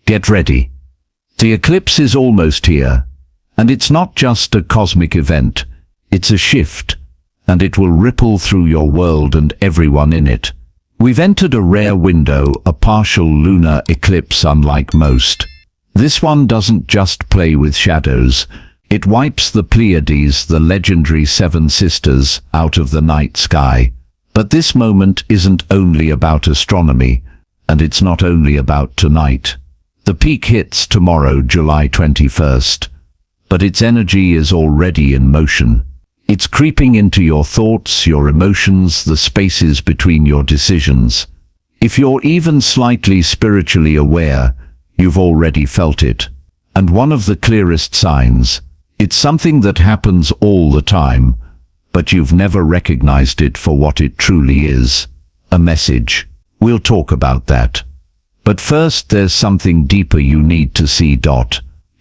Get ready. The eclipse is almost here, and it's not just a cosmic event, it's a shift, and it will ripple through your world and everyone in it. We've entered a rare window, a partial lunar eclipse unlike most. This one doesn't just play with shadows, it wipes the Pleiades, the legendary seven sisters, out of the night sky. But this moment isn't only about astronomy, and it's not only about tonight. The peak hits tomorrow, July 21st, but its energy is already in motion. It's creeping into your thoughts, your emotions, the spaces between your decisions. If you're even slightly spiritually aware, you've already felt it. And one of the clearest signs, it's something that happens all the time, but you've never recognized it for what it truly is. A message. We'll talk about that. But first, there's something deeper you need to see.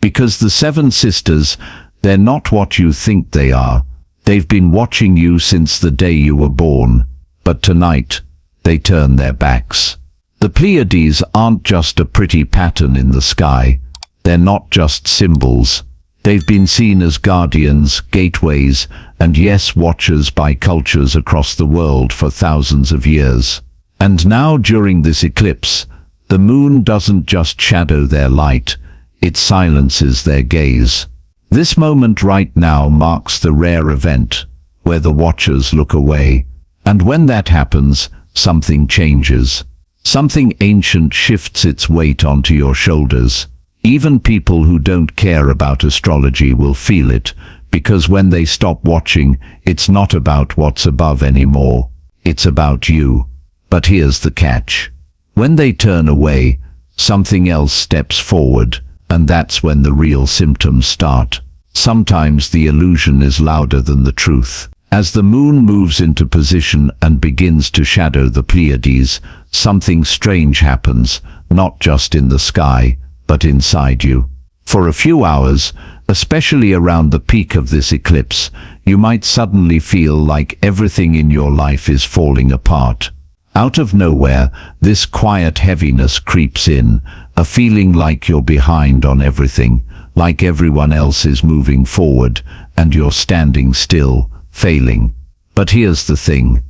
Because the seven sisters, they're not what you think they are. They've been watching you since the day you were born. But tonight, they turn their backs. The Pleiades aren't just a pretty pattern in the sky. They're not just symbols. They've been seen as guardians, gateways, and yes, watchers by cultures across the world for thousands of years. And now, during this eclipse, the moon doesn't just shadow their light, it silences their gaze. This moment right now marks the rare event where the watchers look away. And when that happens, something changes. Something ancient shifts its weight onto your shoulders. Even people who don't care about astrology will feel it, because when they stop watching, it's not about what's above anymore. It's about you. But here's the catch. When they turn away, something else steps forward, and that's when the real symptoms start. Sometimes the illusion is louder than the truth. As the moon moves into position and begins to shadow the Pleiades, something strange happens, not just in the sky, but inside you. For a few hours, especially around the peak of this eclipse, you might suddenly feel like everything in your life is falling apart. Out of nowhere, this quiet heaviness creeps in, a feeling like you're behind on everything, like everyone else is moving forward, and you're standing still, failing. But here's the thing.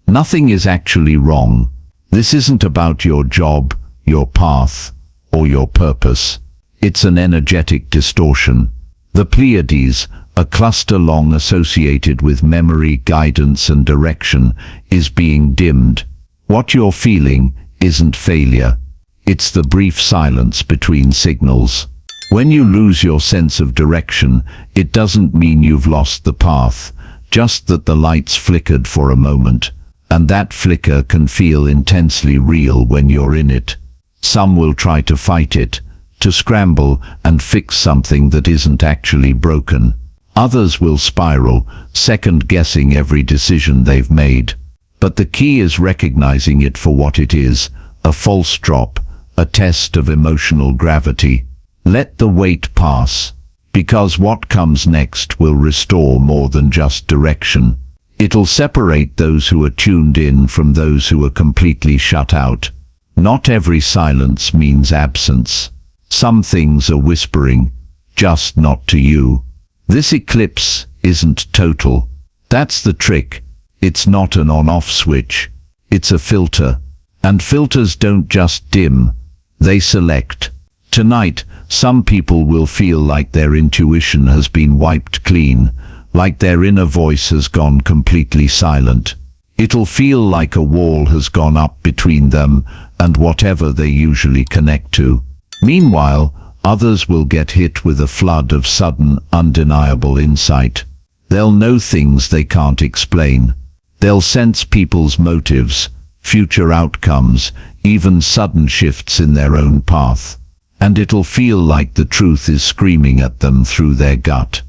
Nothing is actually wrong. This isn't about your job, your path, or your purpose. It's an energetic distortion. The Pleiades, a cluster long associated with memory, guidance, and direction, is being dimmed. What you're feeling isn't failure. It's the brief silence between signals. When you lose your sense of direction, it doesn't mean you've lost the path, just that the lights flickered for a moment, and that flicker can feel intensely real when you're in it. Some will try to fight it, to scramble and fix something that isn't actually broken. Others will spiral, second-guessing every decision they've made. But the key is recognizing it for what it is, a false drop, a test of emotional gravity. Let the weight pass, because what comes next will restore more than just direction. It'll separate those who are tuned in from those who are completely shut out. Not every silence means absence. Some things are whispering, just not to you. This eclipse isn't total. That's the trick. It's not an on-off switch. It's a filter. And filters don't just dim, they select. Tonight, some people will feel like their intuition has been wiped clean, like their inner voice has gone completely silent. It'll feel like a wall has gone up between them and whatever they usually connect to. Meanwhile, others will get hit with a flood of sudden, undeniable insight. They'll know things they can't explain. They'll sense people's motives, future outcomes, even sudden shifts in their own path. And it'll feel like the truth is screaming at them through their gut.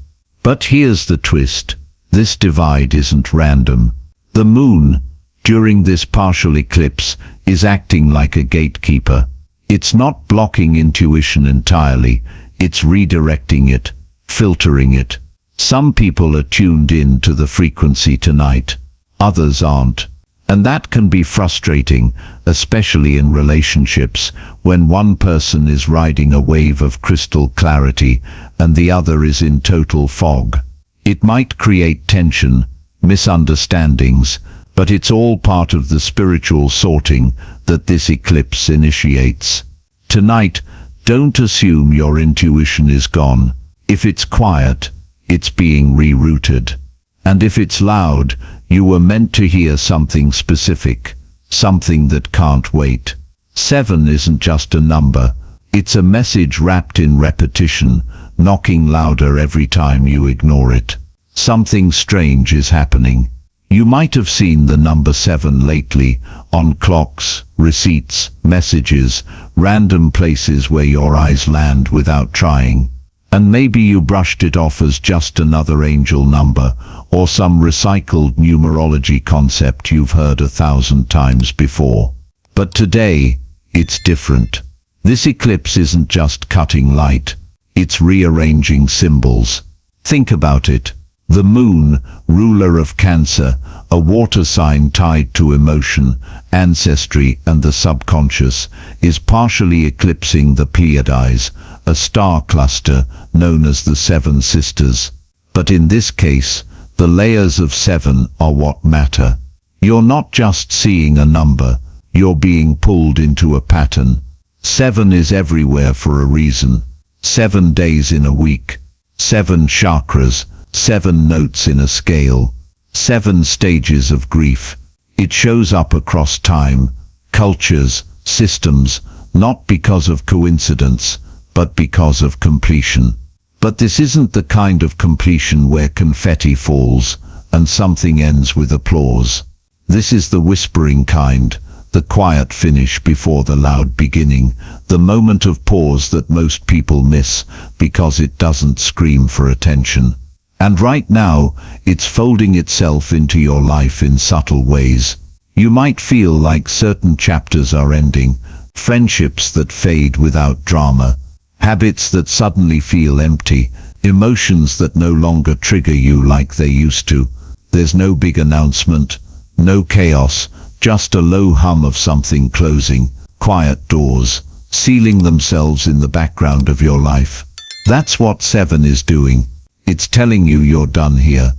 But here's the twist. This divide isn't random. The moon, during this partial eclipse, is acting like a gatekeeper. It's not blocking intuition entirely, it's redirecting it, filtering it. Some people are tuned in to the frequency tonight, others aren't. And that can be frustrating, especially in relationships, when one person is riding a wave of crystal clarity and the other is in total fog. It might create tension, misunderstandings, but it's all part of the spiritual sorting that this eclipse initiates. Tonight, don't assume your intuition is gone. If it's quiet, it's being rerouted. And if it's loud, you were meant to hear something specific, something that can't wait. 7 isn't just a number, it's a message wrapped in repetition, knocking louder every time you ignore it. Something strange is happening. You might have seen the number 7 lately, on clocks, receipts, messages, random places where your eyes land without trying. And maybe you brushed it off as just another angel number, or some recycled numerology concept you've heard 1,000 times before. But today, it's different. This eclipse isn't just cutting light, it's rearranging symbols. Think about it. The moon, ruler of Cancer, a water sign tied to emotion, ancestry and the subconscious, is partially eclipsing the Pleiades, a star cluster known as the 7 Sisters. But in this case, the layers of 7 are what matter. You're not just seeing a number, you're being pulled into a pattern. 7 is everywhere for a reason. 7 days in a week, 7 chakras, 7 notes in a scale, 7 stages of grief. It shows up across time, cultures, systems, not because of coincidence, but because of completion. But this isn't the kind of completion where confetti falls and something ends with applause. This is the whispering kind, the quiet finish before the loud beginning, the moment of pause that most people miss because it doesn't scream for attention. And right now, it's folding itself into your life in subtle ways. You might feel like certain chapters are ending, friendships that fade without drama, habits that suddenly feel empty, emotions that no longer trigger you like they used to. There's no big announcement, no chaos, just a low hum of something closing, quiet doors, sealing themselves in the background of your life. That's what 7 is doing. It's telling you you're done here.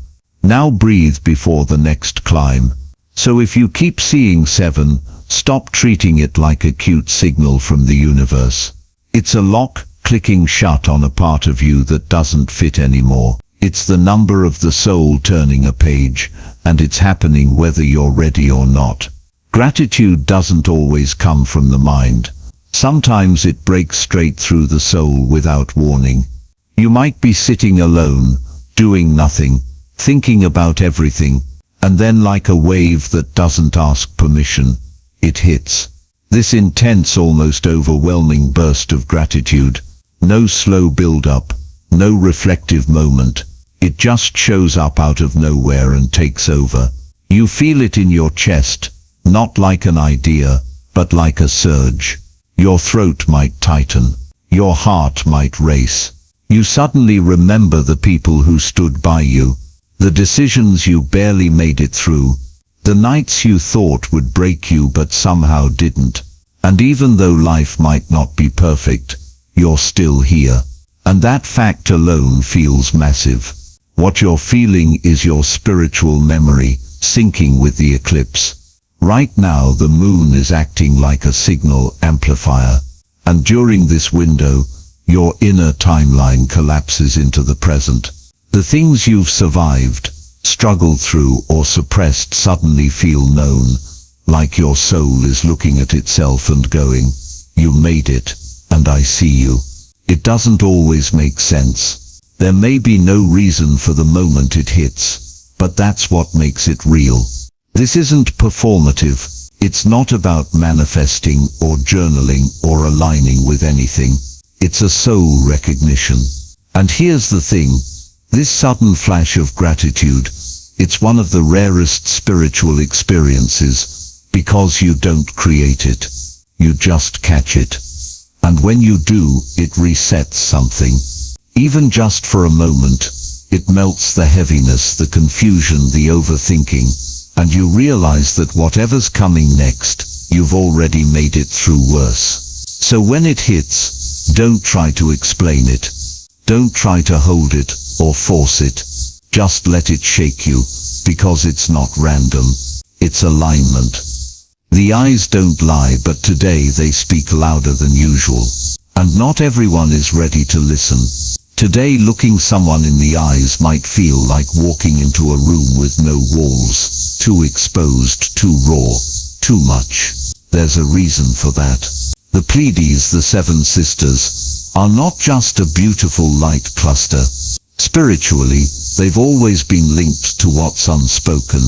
Now breathe before the next climb. So if you keep seeing 7, stop treating it like a cute signal from the universe. It's a lock clicking shut on a part of you that doesn't fit anymore. It's the number of the soul turning a page, and it's happening whether you're ready or not. Gratitude doesn't always come from the mind. Sometimes it breaks straight through the soul without warning. You might be sitting alone, doing nothing, thinking about everything, and then like a wave that doesn't ask permission, it hits. This intense, almost overwhelming burst of gratitude. No slow build-up, no reflective moment. It just shows up out of nowhere and takes over. You feel it in your chest, not like an idea, but like a surge. Your throat might tighten. Your heart might race. You suddenly remember the people who stood by you, the decisions you barely made it through, the nights you thought would break you but somehow didn't. And even though life might not be perfect, you're still here. And that fact alone feels massive. What you're feeling is your spiritual memory syncing with the eclipse. Right now the moon is acting like a signal amplifier, and during this window, your inner timeline collapses into the present. The things you've survived, struggled through or suppressed suddenly feel known, like your soul is looking at itself and going, "You made it, and I see you." It doesn't always make sense. There may be no reason for the moment it hits, but that's what makes it real. This isn't performative. It's not about manifesting or journaling or aligning with anything. It's a soul recognition. And here's the thing, this sudden flash of gratitude, it's one of the rarest spiritual experiences, because you don't create it, you just catch it. And when you do, it resets something. Even just for a moment, it melts the heaviness, the confusion, the overthinking, and you realize that whatever's coming next, you've already made it through worse. So when it hits, don't try to explain it. Don't try to hold it or force it. Just let it shake you, because it's not random. It's alignment. The eyes don't lie, but today they speak louder than usual. And not everyone is ready to listen. Today looking someone in the eyes might feel like walking into a room with no walls, too exposed, too raw, too much. There's a reason for that. The Pleiades, the seven sisters, are not just a beautiful light cluster. Spiritually, they've always been linked to what's unspoken.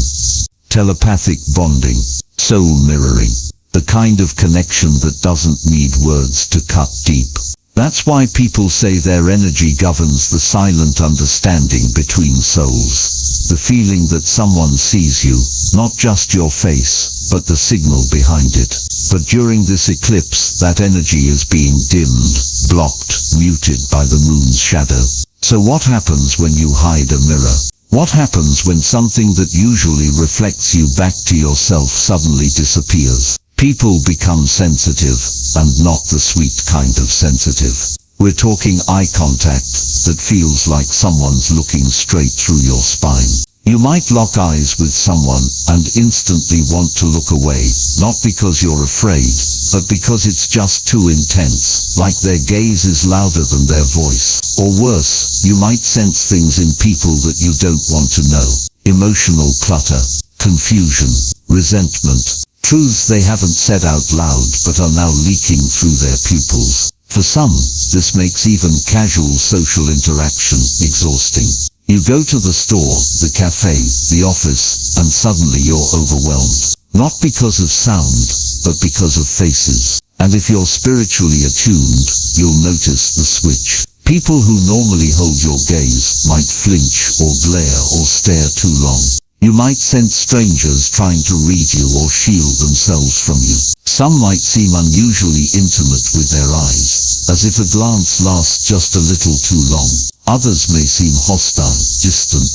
Telepathic bonding, soul mirroring, the kind of connection that doesn't need words to cut deep. That's why people say their energy governs the silent understanding between souls. The feeling that someone sees you, not just your face, but the signal behind it. But during this eclipse, that energy is being dimmed, blocked, muted by the moon's shadow. So what happens when you hide a mirror? What happens when something that usually reflects you back to yourself suddenly disappears? People become sensitive, and not the sweet kind of sensitive. We're talking eye contact that feels like someone's looking straight through your spine. You might lock eyes with someone and instantly want to look away, not because you're afraid, but because it's just too intense, like their gaze is louder than their voice. Or worse, you might sense things in people that you don't want to know. Emotional clutter, confusion, resentment, truths they haven't said out loud but are now leaking through their pupils. For some, this makes even casual social interaction exhausting. You go to the store, the cafe, the office, and suddenly you're overwhelmed. Not because of sound, but because of faces. And if you're spiritually attuned, you'll notice the switch. People who normally hold your gaze might flinch or glare or stare too long. You might sense strangers trying to read you or shield themselves from you. Some might seem unusually intimate with their eyes, as if a glance lasts just a little too long. Others may seem hostile, distant,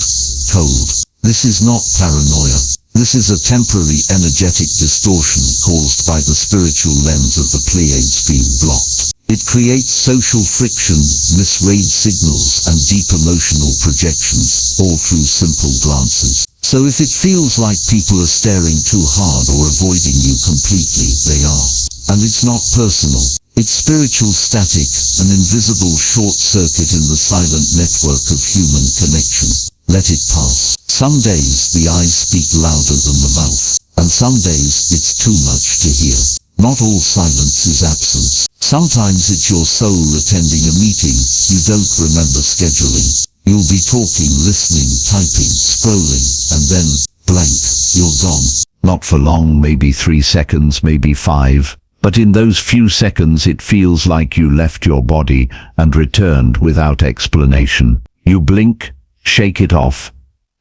cold. This is not paranoia. This is a temporary energetic distortion caused by the spiritual lens of the Pleiades being blocked. It creates social friction, misread signals, and deep emotional projections, all through simple glances. So if it feels like people are staring too hard or avoiding you completely, they are. And it's not personal. It's spiritual static, an invisible short circuit in the silent network of human connection. Let it pass. Some days the eyes speak louder than the mouth, and some days it's too much to hear. Not all silence is absence. Sometimes it's your soul attending a meeting you don't remember scheduling. You'll be talking, listening, typing, scrolling, and then, blank, you're gone. Not for long, maybe 3 seconds, maybe 5. But in those few seconds it feels like you left your body and returned without explanation. You blink, shake it off,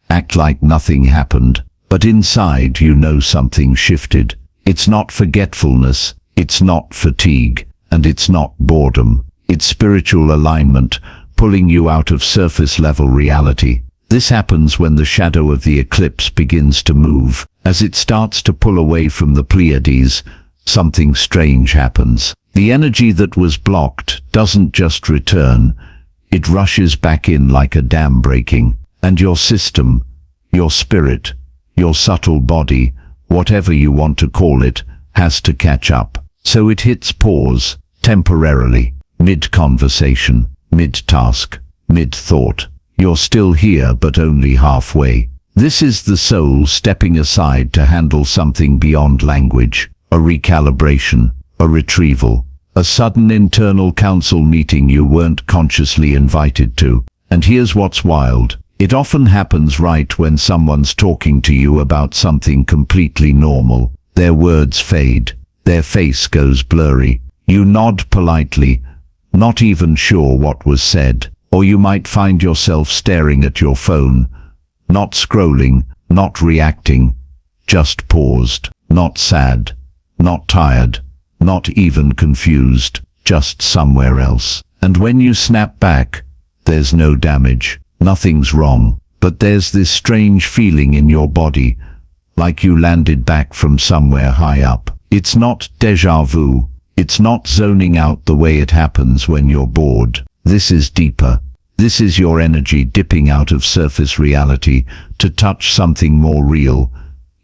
act like nothing happened, but inside you know something shifted. It's not forgetfulness, it's not fatigue, and it's not boredom. It's spiritual alignment, pulling you out of surface-level reality. This happens when the shadow of the eclipse begins to move. As it starts to pull away from the Pleiades, something strange happens. The energy that was blocked doesn't just return, it rushes back in like a dam breaking. And your system, your spirit, your subtle body, whatever you want to call it, has to catch up. So it hits pause, temporarily, mid-conversation, mid-task, mid-thought. You're still here, but only halfway. This is the soul stepping aside to handle something beyond language, a recalibration, a retrieval, a sudden internal council meeting you weren't consciously invited to. And here's what's wild. It often happens right when someone's talking to you about something completely normal. Their words fade. Their face goes blurry. You nod politely, not even sure what was said. Or you might find yourself staring at your phone, not scrolling, not reacting, just paused, not sad, not tired, not even confused, just somewhere else. And when you snap back, there's no damage, nothing's wrong, but there's this strange feeling in your body, like you landed back from somewhere high up. It's not déjà vu. It's not zoning out the way it happens when you're bored. This is deeper. This is your energy dipping out of surface reality to touch something more real,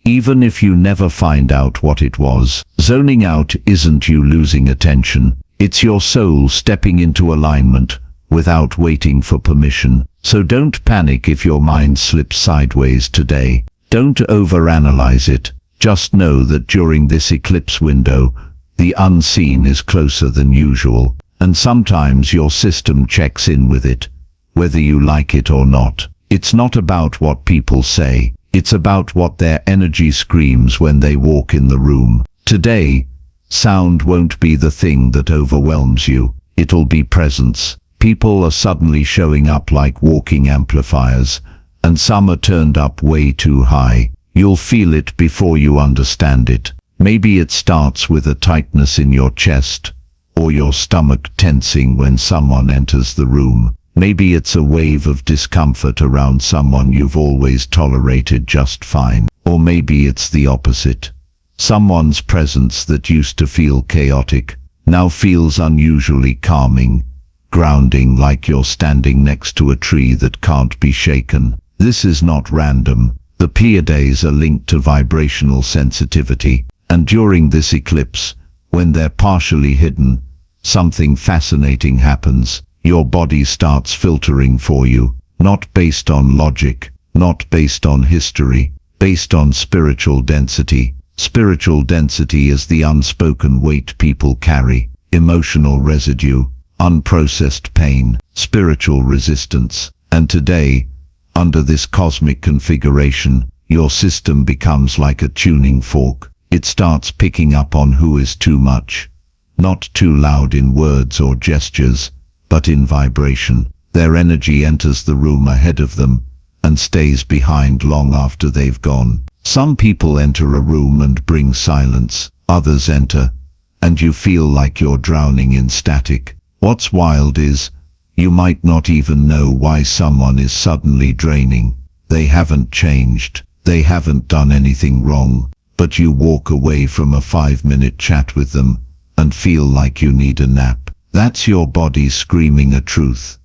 even if you never find out what it was. Zoning out isn't you losing attention. It's your soul stepping into alignment without waiting for permission. So don't panic if your mind slips sideways today. Don't overanalyze it. Just know that during this eclipse window, the unseen is closer than usual, and sometimes your system checks in with it, whether you like it or not. It's not about what people say. It's about what their energy screams when they walk in the room. Today, sound won't be the thing that overwhelms you. It'll be presence. People are suddenly showing up like walking amplifiers, and some are turned up way too high. You'll feel it before you understand it. Maybe it starts with a tightness in your chest, or your stomach tensing when someone enters the room. Maybe it's a wave of discomfort around someone you've always tolerated just fine. Or maybe it's the opposite. Someone's presence that used to feel chaotic now feels unusually calming, grounding, like you're standing next to a tree that can't be shaken. This is not random. The Pleiades are linked to vibrational sensitivity, and during this eclipse, when they're partially hidden, something fascinating happens. Your body starts filtering for you, not based on logic, not based on history, based on spiritual density. Spiritual density is the unspoken weight people carry, emotional residue, unprocessed pain, spiritual resistance. And today, under this cosmic configuration, your system becomes like a tuning fork. It starts picking up on who is too much, not too loud in words or gestures, but in vibration. Their energy enters the room ahead of them and stays behind long after they've gone. Some people enter a room and bring silence. Others enter, and you feel like you're drowning in static. What's wild is, you might not even know why someone is suddenly draining. They haven't changed. They haven't done anything wrong. But you walk away from a 5-minute chat with them and feel like you need a nap. That's your body screaming a truth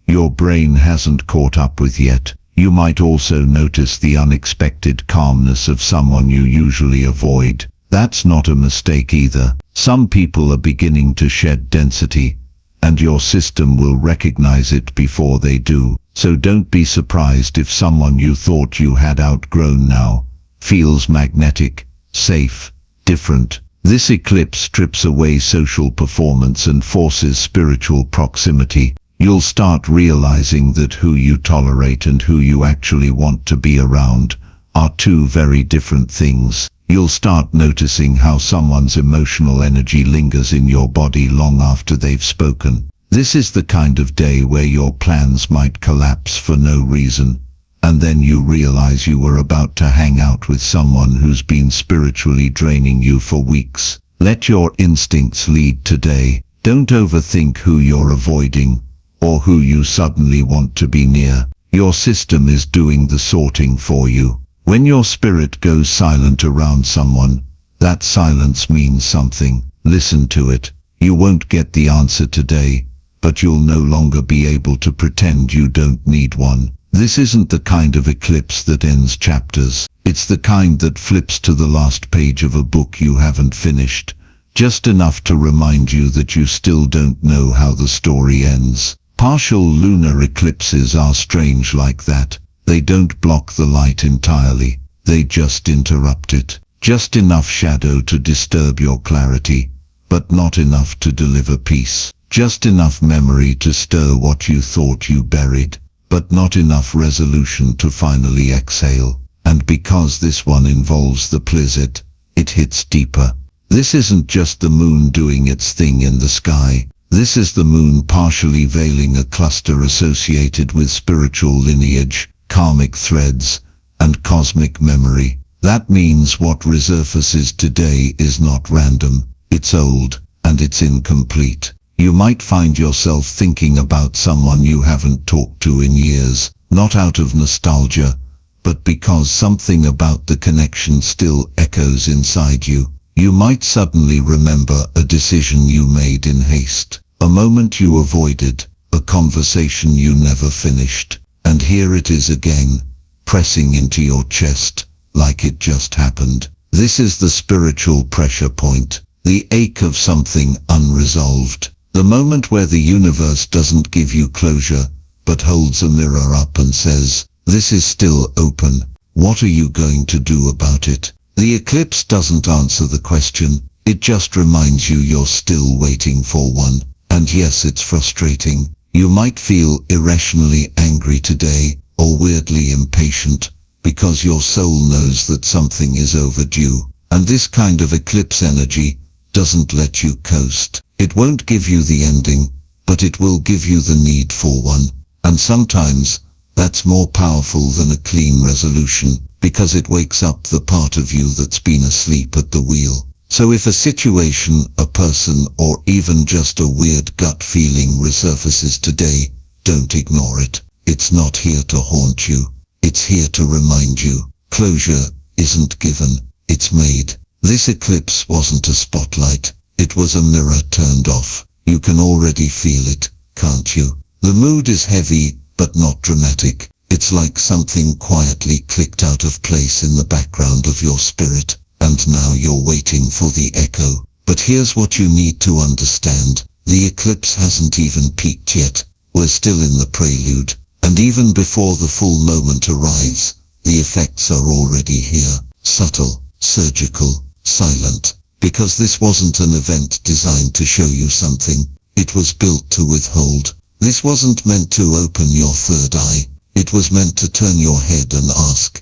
your brain hasn't caught up with yet. You might also notice the unexpected calmness of someone you usually avoid. That's not a mistake either. Some people are beginning to shed density, and your system will recognize it before they do. So don't be surprised if someone you thought you had outgrown now feels magnetic, safe, different. This eclipse strips away social performance and forces spiritual proximity. You'll start realizing that who you tolerate and who you actually want to be around are two very different things. You'll start noticing how someone's emotional energy lingers in your body long after they've spoken. This is the kind of day where your plans might collapse for no reason, and then you realize you were about to hang out with someone who's been spiritually draining you for weeks. Let your instincts lead today. Don't overthink who you're avoiding or who you suddenly want to be near. Your system is doing the sorting for you. When your spirit goes silent around someone, that silence means something. Listen to it. You won't get the answer today, but you'll no longer be able to pretend you don't need one. This isn't the kind of eclipse that ends chapters. It's the kind that flips to the last page of a book you haven't finished, just enough to remind you that you still don't know how the story ends. Partial lunar eclipses are strange like that. They don't block the light entirely. They just interrupt it. Just enough shadow to disturb your clarity, but not enough to deliver peace. Just enough memory to stir what you thought you buried, but not enough resolution to finally exhale. And because this one involves the Pleiades, it hits deeper. This isn't just the moon doing its thing in the sky. This is the moon partially veiling a cluster associated with spiritual lineage, karmic threads, and cosmic memory. That means what resurfaces today is not random. It's old, and it's incomplete. You might find yourself thinking about someone you haven't talked to in years, not out of nostalgia, but because something about the connection still echoes inside you. You might suddenly remember a decision you made in haste, a moment you avoided, a conversation you never finished. And here it is again, pressing into your chest, like it just happened. This is the spiritual pressure point, the ache of something unresolved. The moment where the universe doesn't give you closure, but holds a mirror up and says, "This is still open. What are you going to do about it?" The eclipse doesn't answer the question, it just reminds you you're still waiting for one. And yes, it's frustrating. You might feel irrationally angry today, or weirdly impatient, because your soul knows that something is overdue. And this kind of eclipse energy doesn't let you coast. It won't give you the ending, but it will give you the need for one. And sometimes, that's more powerful than a clean resolution, because it wakes up the part of you that's been asleep at the wheel. So if a situation, a person, or even just a weird gut feeling resurfaces today, don't ignore it. It's not here to haunt you. It's here to remind you. Closure isn't given, it's made. This eclipse wasn't a spotlight. It was a mirror turned off. You can already feel it, can't you? The mood is heavy, but not dramatic. It's like something quietly clicked out of place in the background of your spirit, and now you're waiting for the echo. But here's what you need to understand. The eclipse hasn't even peaked yet. We're still in the prelude, and even before the full moment arrives, the effects are already here. Subtle, surgical, silent. Because this wasn't an event designed to show you something. It was built to withhold. This wasn't meant to open your third eye. It was meant to turn your head and ask,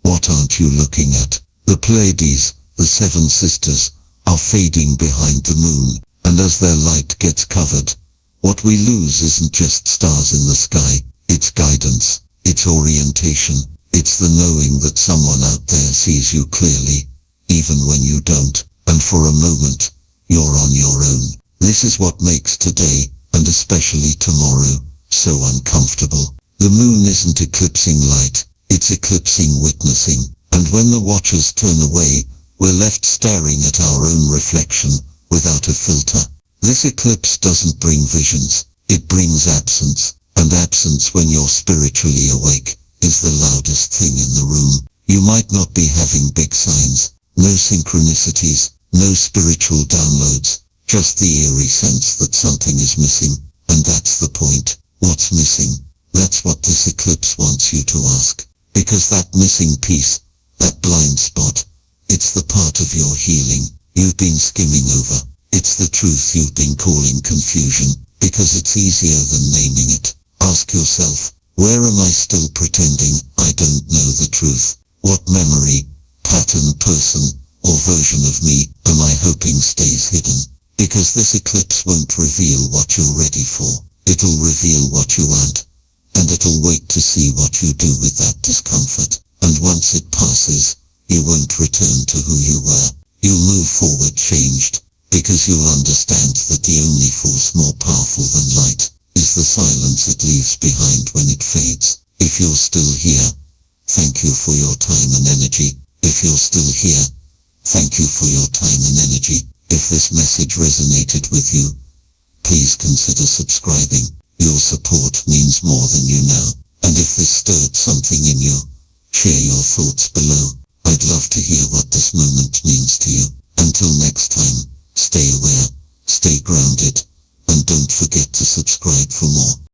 what aren't you looking at? The Pleiades, the seven sisters, are fading behind the moon, and as their light gets covered, what we lose isn't just stars in the sky, it's guidance, it's orientation, it's the knowing that someone out there sees you clearly, even when you don't, and for a moment, you're on your own. This is what makes today, and especially tomorrow, so uncomfortable. The moon isn't eclipsing light, it's eclipsing witnessing, and when the watchers turn away, we're left staring at our own reflection, without a filter. This eclipse doesn't bring visions, it brings absence, and absence when you're spiritually awake, is the loudest thing in the room. You might not be having big signs, no synchronicities, no spiritual downloads, just the eerie sense that something is missing, and that's the point. What's missing? That's what this eclipse wants you to ask. Because that missing piece, that blind spot, it's the part of your healing you've been skimming over. It's the truth you've been calling confusion, because it's easier than naming it. Ask yourself, where am I still pretending I don't know the truth? What memory, pattern, person, or version of me am I hoping stays hidden? Because this eclipse won't reveal what you're ready for. It'll reveal what you aren't. And it'll wait to see what you do with that discomfort. And once it passes, you won't return to who you were. You'll move forward changed, because you'll understand that the only force more powerful than light is the silence it leaves behind when it fades. If you're still here, thank you for your time and energy. If you're still here, thank you for your time and energy. If this message resonated with you, please consider subscribing. Your support means more than you know. And if this stirred something in you, share your thoughts below. I'd love to hear what this moment means to you. Until next time, stay aware, stay grounded, and don't forget to subscribe for more.